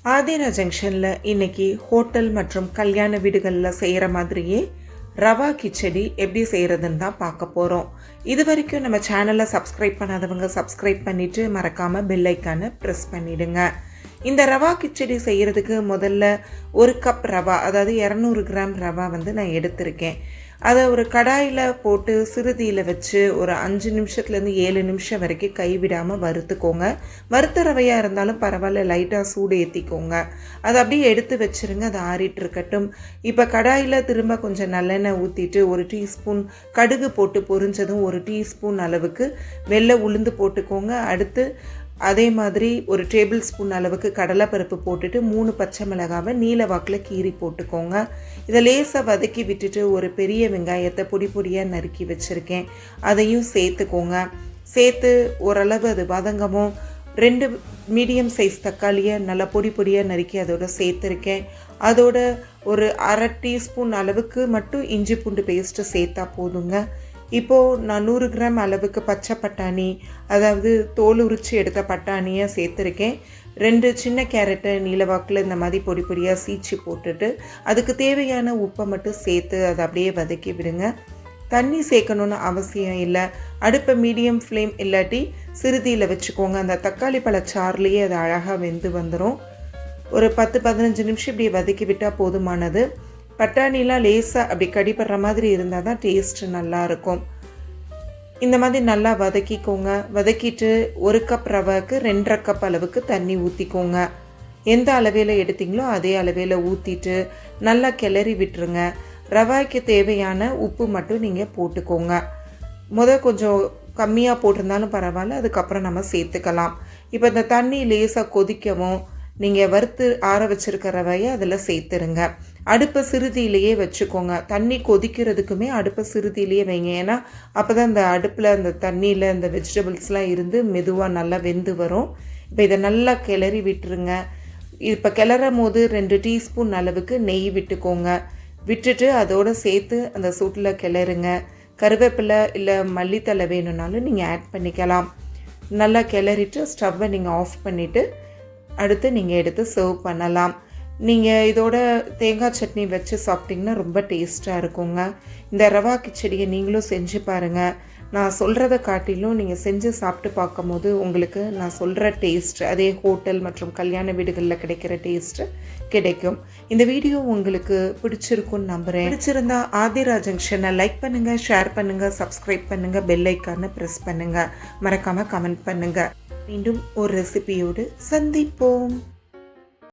ஆதிரா ஜங்ஷனில் இன்றைக்கி ஹோட்டல் மற்றும் கல்யாண வீடுகளில் செய்கிற மாதிரியே ரவா கிச்சடி எப்படி செய்கிறதுன்னு தான் பார்க்க போகிறோம். இது வரைக்கும் நம்ம சேனலை சப்ஸ்கிரைப் பண்ணாதவங்க சப்ஸ்கிரைப் பண்ணிவிட்டு மறக்காமல் பெல் ஐக்கானை ப்ரெஸ் பண்ணிவிடுங்க. இந்த ரவா கிச்சடி செய்கிறதுக்கு முதல்ல 1 கப் ரவா, அதாவது 200 கிராம் ரவா நான் எடுத்திருக்கேன். அதை ஒரு கடாயில் போட்டு சிறுதீயில் வச்சு ஒரு 5 நிமிஷத்துலேருந்து 7 நிமிஷம் வரைக்கும் கைவிடாமல் வறுத்துக்கோங்க. வறுத்த ரவையாக இருந்தாலும் பரவாயில்ல, லைட்டாக சூடு ஏற்றிக்கோங்க. அதை அப்படியே எடுத்து வச்சுருங்க, அது ஆறிட்டு இருக்கட்டும். இப்போ கடாயில் திரும்ப கொஞ்சம் நல்லெண்ணெய் ஊற்றிட்டு 1 டீஸ்பூன் கடுகு போட்டு பொரிஞ்சதும் 1 டீஸ்பூன் அளவுக்கு வெள்ளை உளுந்து போட்டுக்கோங்க. அடுத்து அதே மாதிரி 1 டேபிள் ஸ்பூன் அளவுக்கு கடலைப்பருப்பு போட்டுட்டு 3 பச்சை மிளகாவை நீல வாக்கில் கீறி போட்டுக்கோங்க. இதை லேசாக வதக்கி விட்டுட்டு ஒரு பெரிய வெங்காயத்தை பொடி பொடியாக நறுக்கி வச்சுருக்கேன், அதையும் சேர்த்துக்கோங்க. சேர்த்து ஓரளவு அது வதங்கவும் 2 மீடியம் சைஸ் தக்காளியை நல்லா பொடி பொடியாக நறுக்கி அதோட சேர்த்துருக்கேன். அதோட ஒரு 1/2 டீஸ்பூன் அளவுக்கு மட்டும் இஞ்சி பூண்டு பேஸ்ட்டு சேர்த்தா போதுங்க. இப்போது நான் 100 கிராம் அளவுக்கு பச்சை பட்டாணி, அதாவது தோல் உரித்து எடுத்த பட்டாணியை சேர்த்துருக்கேன். 2 சின்ன கேரட்டை நீலவாக்கில் இந்த மாதிரி பொடி பொடியாக சீச்சி போட்டுட்டு அதுக்கு தேவையான உப்பை மட்டும் சேர்த்து அதை அப்படியே வதக்கி விடுங்க. தண்ணி சேர்க்கணுன்னு அவசியம் இல்லை. அடுப்பை மீடியம் ஃப்ளேம் இல்லாட்டி சிறுதீயில் வச்சுக்கோங்க. அந்த தக்காளி பழச்சாறுலேயே அது அழகாக வெந்து வந்துடும். ஒரு 10-15 நிமிஷம் இப்படி வதக்கி விட்டால் போதுமானது. பட்டாணிலாம் லேசாக அப்படி கடிப்படுற மாதிரி இருந்தால் தான் டேஸ்ட்டு நல்லாயிருக்கும். இந்த மாதிரி நல்லா வதக்கிக்கோங்க. வதக்கிட்டு 1 கப் ரவைக்கு 2.5 கப் அளவுக்கு தண்ணி ஊற்றிக்கோங்க. எந்த அளவில் எடுத்திங்களோ அதே அளவில் ஊற்றிட்டு நல்லா கிளறி விட்டுருங்க. ரவாய்க்கு தேவையான உப்பு மட்டும் நீங்கள் போட்டுக்கோங்க. கொஞ்சம் கம்மியாக போட்டிருந்தாலும் பரவாயில்ல, அதுக்கப்புறம் நம்ம சேர்த்துக்கலாம். இப்போ இந்த தண்ணி லேசாக கொதிக்கவும் நீங்கள் வறுத்து ஆற வச்சுருக்க ரவையை அதில் சேர்த்துருங்க. அடுப்பை சிறுதியிலேயே வச்சுக்கோங்க. தண்ணி கொதிக்கிறதுக்குமே அடுப்பை சிறுதியிலேயே வைங்க. ஏன்னா அப்போ தான் இந்த அடுப்பில் அந்த தண்ணியில் இந்த வெஜிடபிள்ஸ்லாம் இருந்து மெதுவாக நல்லா வெந்து வரும். இப்போ இதை நல்லா கிளறி விட்டுருங்க. இப்போ கிளறும் போது 2 டீஸ்பூன் அளவுக்கு நெய் விட்டுக்கோங்க. விட்டுட்டு அதோடு சேர்த்து அந்த சூட்டில் கிளறுங்க. கருவேப்பிலை இல்லை மல்லித்தலை வேணும்னாலும் நீங்கள் ஆட் பண்ணிக்கலாம். நல்லா கிளறிட்டு ஸ்டவ்வை நீங்கள் ஆஃப் பண்ணிவிட்டு அடுத்து நீங்கள் எடுத்து சர்வ் பண்ணலாம். நீங்கள் இதோட தேங்காய் சட்னி வச்சு சாப்பிட்டிங்கன்னா ரொம்ப டேஸ்ட்டாக இருக்குங்க. இந்த ரவா கிச்சடியை நீங்களும் செஞ்சு பாருங்கள். நான் சொல்கிறத காட்டிலும் நீங்கள் செஞ்சு சாப்பிட்டு பார்க்கும்போது உங்களுக்கு நான் சொல்கிற டேஸ்ட் அதே ஹோட்டல் மற்றும் கல்யாண வீடுகளில் கிடைக்கிற டேஸ்ட்டு கிடைக்கும். இந்த வீடியோ உங்களுக்கு பிடிச்சிருக்குன்னு நம்புகிறேன். பிடிச்சிருந்தா ஆதிரா ஜங்ஷனை லைக் பண்ணுங்கள், ஷேர் பண்ணுங்கள், சப்ஸ்கிரைப் பண்ணுங்கள், பெல் ஐக்கானை ப்ரெஸ் பண்ணுங்கள், மறக்காமல் கமெண்ட் பண்ணுங்கள். மீண்டும் ஒரு ரெசிபியோடு சந்திப்போம்.